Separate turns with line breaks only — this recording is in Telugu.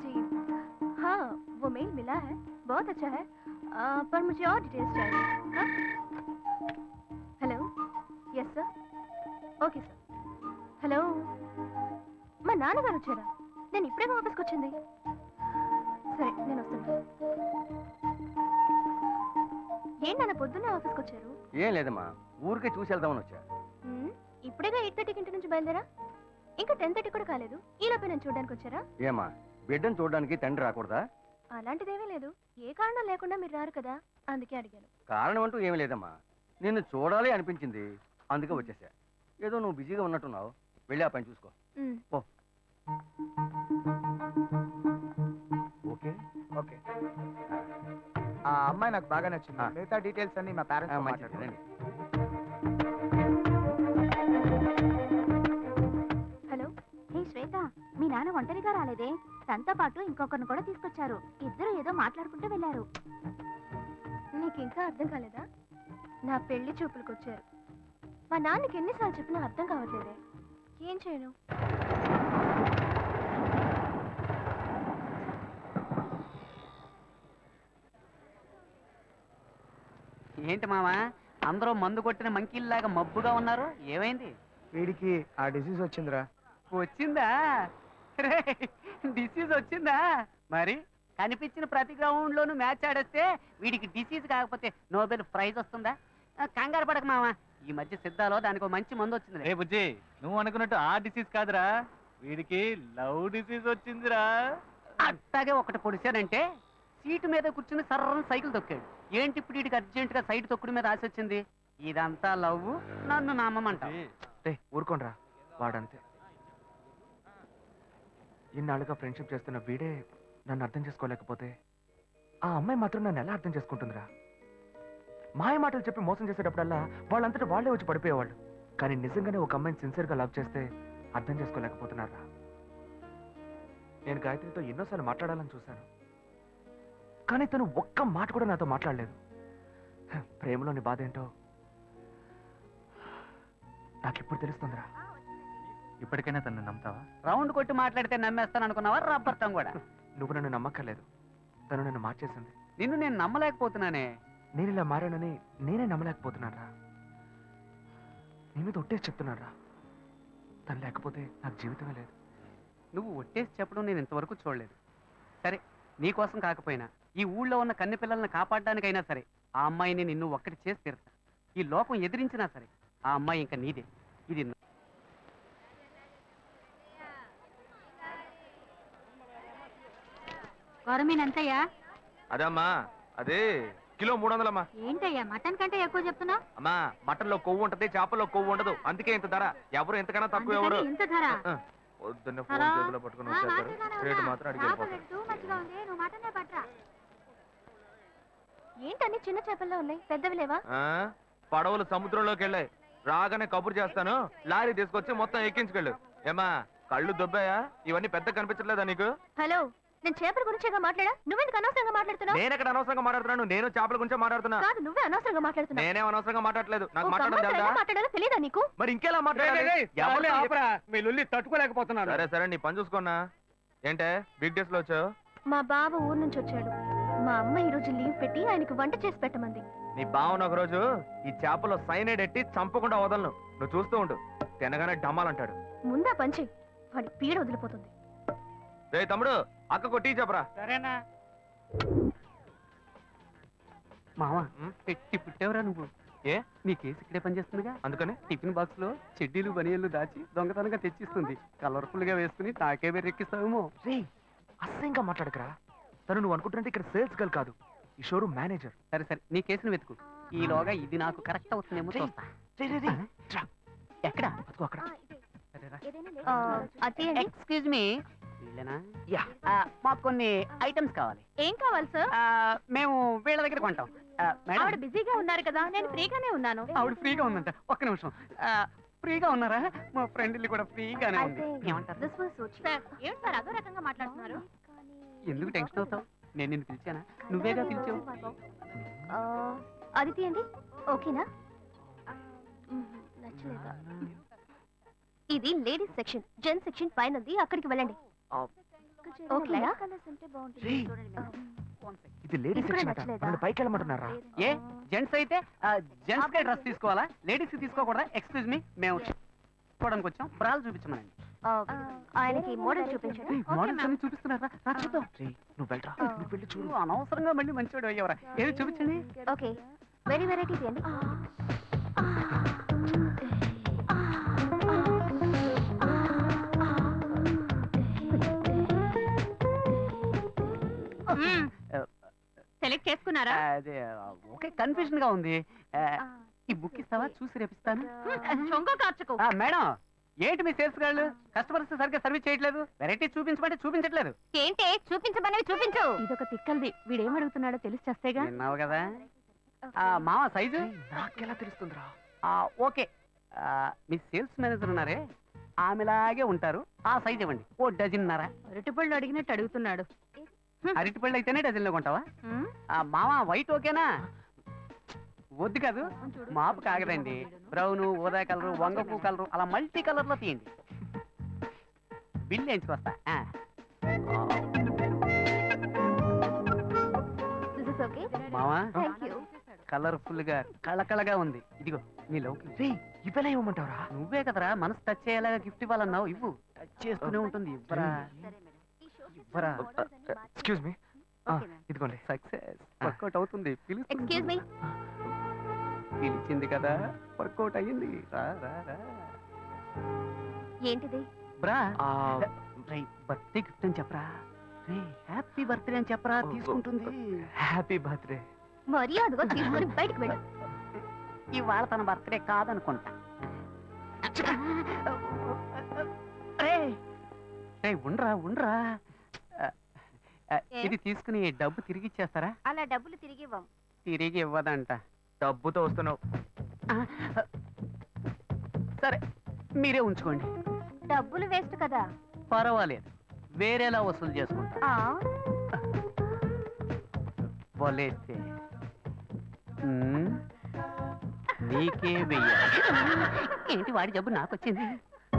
जी। हाँ, वो मेल मिला है, बहुत अच्छा है, पर मुझे और डिटेल्स चाहिए। हाँ? Hello, yes sir, okay sir. Hello, మా నాన్నగారు వచ్చారా? నేను ఇప్పుడే ఆఫీస్కి వచ్చింది. సరే, నేను వస్తాను. ఏంటి నాన్న పొద్దున్నే ఆఫీస్కి వచ్చారు?
ఏం లేదమ్మా, ఊరికే చూసి వెళ్దామని వచ్చా.
ఇప్పుడేగా 8:30కి ఇంటి నుంచి బయలుదేరా, ఇంకా 10:30 కూడా కాలేదు. ఈ లోపే నేను చూడడానికి వచ్చారా?
ఏమా, బిడ్డను చూడడానికి తండ్రి రాకూడదా?
అలాంటిదేమీ లేదు, ఏ కారణం లేకుండా మీరు రారు కదా, అందుకే అడిగాను.
కారణం అంటూ ఏమీ లేదమ్మా, నిన్ను చూడాలి అనిపించింది, అందుకే వచ్చేసా. ఏదో నువ్వు బిజీగా ఉన్నట్టున్నావు, వెళ్ళి ఆ పని చూసుకో. ఓ ఓకే
ఓకే. ఆ అమ్మాయి నాకు బాగా నచ్చింది. మిగతా డీటెయిల్స్ అన్ని మా పేరెంట్స్
మాట్లాడండి.
హలో, హే శ్వేత, మీ నాన్న ఒంటరిగా రాలేదే? తనతో పాటు ఇంకొకరిని కూడా తీసుకొచ్చారు. ఇద్దరు ఏదో మాట్లాడుకుంటూ వెళ్ళారు. నీకు ఇంకా అర్థం కాలేదా? నా పెళ్లి చూపులకు వచ్చారు. మా నాన్నకి ఎన్నిసార్లు చెప్పినా అర్థం కావట్లేదే. ఏం చేయను?
ఏంటి మామ, అందరూ మందు కొట్టిన మంకీల్లాగా మబ్బుగా ఉన్నారు, ఏమైంది?
వీడికి ఆ డిసీజ్ వచ్చిందిరా.
వచ్చిందా? డిసీజ్ వచ్చిందా? మరి కనిపించిన ప్రతి గ్రౌండ్ లోను మ్యాచ్ ఆడేస్తే వీడికి డిసీజ్ కాకపోతే నోబెల్ ప్రైజ్ వస్తుందా? కంగారు పడక మామ, ఈ మధ్య సిద్ధాలో దానికి మంచి మందు వచ్చింది.
రే బుజ్జి, నువ్వు అనుకున్నట్టు ఆ డిసీజ్ కాదురా, వీడికి లవ్ డిసీజ్ వచ్చిందిరా.
అట్టాగే ఒకటి పొడిచానంటే సీటు మీద కూర్చుని సర్రం సైకిల్ తొక్కాడు. ఏంటి ఇప్పుడు వీడికి అర్జెంట్ గా సైడ్ తొక్కుడు మీద ఆశ వచ్చింది? ఇదంతా లవ్, నన్ను నమ్మమంట.
ఊరుకోనరా, వాడంతే. ఇన్నాళ్ళుగా ఫ్రెండ్షిప్ చేస్తున్న వీడే నన్ను అర్థం చేసుకోలేకపోతే ఆ అమ్మాయి మాత్రం నన్ను ఎలా అర్థం చేసుకుంటుందిరా? మాయ మాటలు చెప్పి మోసం చేసేటప్పుడల్లా వాళ్ళంతటా వాళ్ళే వచ్చి పడిపోయేవాళ్ళు. కానీ నిజంగానే ఒక అమ్మాయిని సిన్సియర్గా లవ్ చేస్తే అర్థం చేసుకోలేకపోతున్నారా? నేను గాయత్రితో ఎన్నోసార్లు మాట్లాడాలని చూశాను, కానీ తను ఒక్క మాట కూడా నాతో మాట్లాడలేదు. ప్రేమలోని బాధ ఏంటో నాకిప్పుడు తెలుస్తుందిరా.
ఇప్పటికైనా తను నమ్ముతావా?
రౌండ్ కొట్టి మాట్లాడితే నమ్మేస్తాను అనుకున్నావా? రబ్బర్తం కూడా.
నువ్వు నన్ను నమ్మక్కర్లేదు, తను నన్ను మార్చేసింది.
నిన్ను నేను నమ్మలేకపోతున్నానే.
నేను ఇలా మారానని నేనే నమ్మలేకపోతున్నారా? నీ మీద ఒట్టేసి చెప్తున్నారా, తను లేకపోతే నాకు జీవితమే లేదు.
నువ్వు ఒట్టేసి చెప్పడం నేను ఇంతవరకు చూడలేదు. సరే, నీకోసం కాకపోయినా ఈ ఊళ్ళో ఉన్న కన్నె పిల్లల్ని కాపాడడానికైనా సరే ఆ అమ్మాయిని నిన్ను ఒక్కటి చేసి తీరుతా. ఈ లోకం ఎదిరించినా సరే ఆ అమ్మాయి ఇంకా నీదే. ఇది
కొరమీనంతయ్యా?
అదమ్మా, అదే కిలో 300 అమ్మా.
ఏంటయ్యా మటన్ కంటే ఎక్కువ చెప్తున్నావు?
అమ్మా, మటన్ లో కొవ్వు ఉంటది, చేపల్లో కొవ్వు ఉండదు, అందుకే ఇంత ధర. ఎవరు ఎంతకన్నా తక్కువ ఎవరు.
ఇంత ధర?
పొద్దున్నే ఫోన్ చేతిలో పట్టుకుని వచ్చేస్తారు, రేటు మాత్రం అడిగి
ఏంటని చిన్న చేపల్లో ఉన్నాయి, పెద్దవి లేవా?
పడవలు సముద్రంలోకి వెళ్ళాయి, రాగానే కబురు చేస్తాను, లారీ తీసుకొచ్చి మొత్తం ఎక్కించుకెళ్ళు. ఏమా, కళ్ళు దొబ్బాయా? ఇవన్నీ పెద్ద కనిపించట్లేదా నీకు?
హలో, నేను చేపల గురించేగా మాట్లాడా, నువ్వెందుకు అనవసరంగా మాట్లాడుతున్నావు?
నేను ఎక్కడ అనవసరంగా మాట్లాడుతున్నాను, నేను చేపల గురించే మాట్లాడుతున్నా.
కాదు, నువ్వే అనవసరంగా మాట్లాడుతున్నావు.
నేనేం అనవసరంగా మాట్లాడలేదు, నాకు మాట్లాడాలో
తెలియదా నీకు?
మరి ఇంకెలా మాట్లాడాలి?
తట్టుకోలేకపోతున్నాను.
సరే సరే, నీ పని చూసుకున్నా. ఏంటే బిగ్ డేస్ లో వచ్చావు?
మా బావ ఊరు నుంచి వచ్చాడు. మా అమ్మ ఈ రోజు లీవ్ పెట్టి ఆయనకు వంట చేసి పెట్టమంది.
నీ బావను ఒక రోజు ఈ చేపలో సైనైడ్ ఎట్టి చంపకుండా వదలను, నువ్వు చూస్తూ ఉండు. తినగానే డమ్మాలంటాడు.
ముందా పంచి, వాడి పీడ వదిలిపోతుంది.
రే తమ్ముడు, అక్కకు టీ చెప్పరా.
సరేనా మావా, పెట్టి పుట్టేవరా నువ్వు?
ఏ,
నీ కేసు ఇక్కడే పనిచేస్తుందిగా,
అందుకని
టిఫిన్ బాక్స్ లో చెడ్డీలు బనియన్లు దాచి దొంగతనంగా తెచ్చిస్తుంది. కలర్ఫుల్ గా వేసుకుని నాకే బెర్రెక్కిస్తావేమో.
రే, అసహ్యంగా మాట్లాడకరా. తను నువ్వు అనుకుంటున్నట్టు ఇక్కడ సేల్స్ గర్ల్ కాదు, ఈ షోరూమ్ మేనేజర్.
సరే సరే, నీ కేసును వెతుకు. ఈలోగా ఇది నాకు కరెక్ట్ అవుతుందేమో చూస్తా. ఎక్కడ?
అక్కడ.
ఎక్స్క్యూజ్ మీ, మాకు కొన్ని ఐటమ్స్ కావాలి.
ఏం కావాలి సార్?
మేము వీళ్ళ దగ్గర కొంటాం.
ఆవిడ బిజీగా ఉన్నారు కదా, నేను ఫ్రీగానే ఉన్నాను.
ఆవిడ ఫ్రీగా ఉందంట, ఒక్క నిమిషం. ఫ్రీగా ఉన్నారా? మా ఫ్రెండ్ ఇల్లు కూడా ఫ్రీగానే ఉంది. ఏమంటారు?
ఏంటి సార్ అదో రకంగా మాట్లాడుతున్నారు?
ఎందుకు టెన్షన్ అవుతావు? నేను నిన్ను పిలిచానా? నువ్వేగా పిలిచావు.
అది తీయండి. ఓకేనా? నచ్చలేదా? ఇది లేడీస్ సెక్షన్, జెంట్స్ సెక్షన్ పైనది, అక్కడికి వెళ్ళండి. ఓకేనా?
రేయ్, ఇది లేడీస్
ఇప్పుడు
సెక్షన్ అట.
నచ్చలేదా?
నన్ను పైకి వెళ్ళమంటున్నారా?
ఏ జెంట్స్ అయితే జెంట్స్ కే డ్రెస్ తీసుకోవాలా లేడీస్ కి తీసుకోకూడదా? ఎక్స్క్యూజ్ మీ, మేము చూడడానికి వచ్చాం, బ్రాలు చూపించమనండి.
ఆయనకి మోడల్ చూపించండి.
మోడల్స్ అన్ని చూపిస్తున్నారా? రా చూద్దాం.
రేయ్, నువ్వు వెళ్ళరా, నువ్వు వెళ్ళి చూడు.
నువ్వు అనవసరంగా మళ్ళీ మంచివాడు అయ్యేవరా. ఏది చూపించండి.
ఓకే, వెరీ వెరైటీ తీయండి.
సెలెక్ట్ చేసుకున్నారా?
అదే ఓకే, కన్ఫ్యూజన్ గా ఉంది. ఈ బుక్ ఇస్తావా? చూసి రేపిస్తాను.
చొంగ కార్చుకో.
మేడం, ఏంటి మీ సేల్స్ గాళ్ళు కస్టమర్స్ సరిగ్గా సర్వీస్ చేయట్లేదు? వెరైటీ చూపించమంటే చూపించట్లేదు.
ఏంటి చూపించమనేవి చూపించు.
ఇదొక తిక్కల్ది. వీడేం అడుగుతున్నాడో తెలిసి చేస్తేగా.
విన్నావు కదా. మామ సైజు
రేయ్, నాకెలా తెలుస్తుందిరా?
ఓకే. మీ సేల్స్ మేనేజర్ ఉన్నారే, ఆమెలాగే ఉంటారు. ఆ సైజ్ ఇవ్వండి, ఓ డజన్నర.
అరటిపళ్ళు అడిగినట్టు అడుగుతున్నాడు.
అరటిపళ్ళు అయితేనే డజన్లో కొంటావా?
హ్మ్?
మామ వైట్ ఓకేనా? వద్దు కాదు, మాపు కాగదండి. బ్రౌన్, ఊదా కలరు, వంగ పువ్వు కలరు, అలా మల్టీ కలర్ లో తీయండి. బిల్ వేయించుకొస్తా.
This is okay.
మామా,
థాంక్యూ.
కలర్ఫుల్ గా కళకళగా ఉంది. ఇదిగో నీ లవ్కి.
రేయ్, ఇవ్వలే ఇవ్వమంటావరా?
నువ్వే కదరా మనసు టచ్ చేయాలగా గిఫ్ట్ ఇవ్వాలన్నావు. ఇవ్వు, టచ్ చేస్తూనే ఉంటుంది. ఇవ్వరా ఇవ్వరా.
ఎక్స్క్యూజ్ మీ, ఇదిగోండి.
సక్సెస్, వర్కౌట్ అవుతుంది.
Excuse me.
పిలిచింది కదా, వర్కౌట్ అయ్యింది. రా రా రా.
ఏంటిది?
బ్రా,
ఆ,
బర్త్డే గిఫ్ట్ అని చెప్పరా. రే, హ్యాపీ బర్త్డే అని చెప్పరా, తీసుకుంటుంది.
Happy birthday.
మర్యాదగా తీసుకొని బయటకు వెళ్ళు.
ఇవాళ తన బర్త్డే కాదనుకుంటా. రే రే, ఉండ్రా ఉండ్రా. ఇది తీసుకుని డబ్బు తిరిగి ఇచ్చేస్తారా?
అలా డబ్బులు తిరిగి ఇవ్వం.
తిరిగి ఇవ్వదంట.
డబ్బుతో వస్తున్నావు.
సరే, మీరే ఉంచుకోండి.
డబ్బులు వేస్ట్ కదా.
పర్వాలేదు, వేరేలా వసూలు చేసుకుంటా. వలేస్తే నీకే వెయ్యాలి. ఏంటి వాడి జబ్బు నాకొచ్చింది?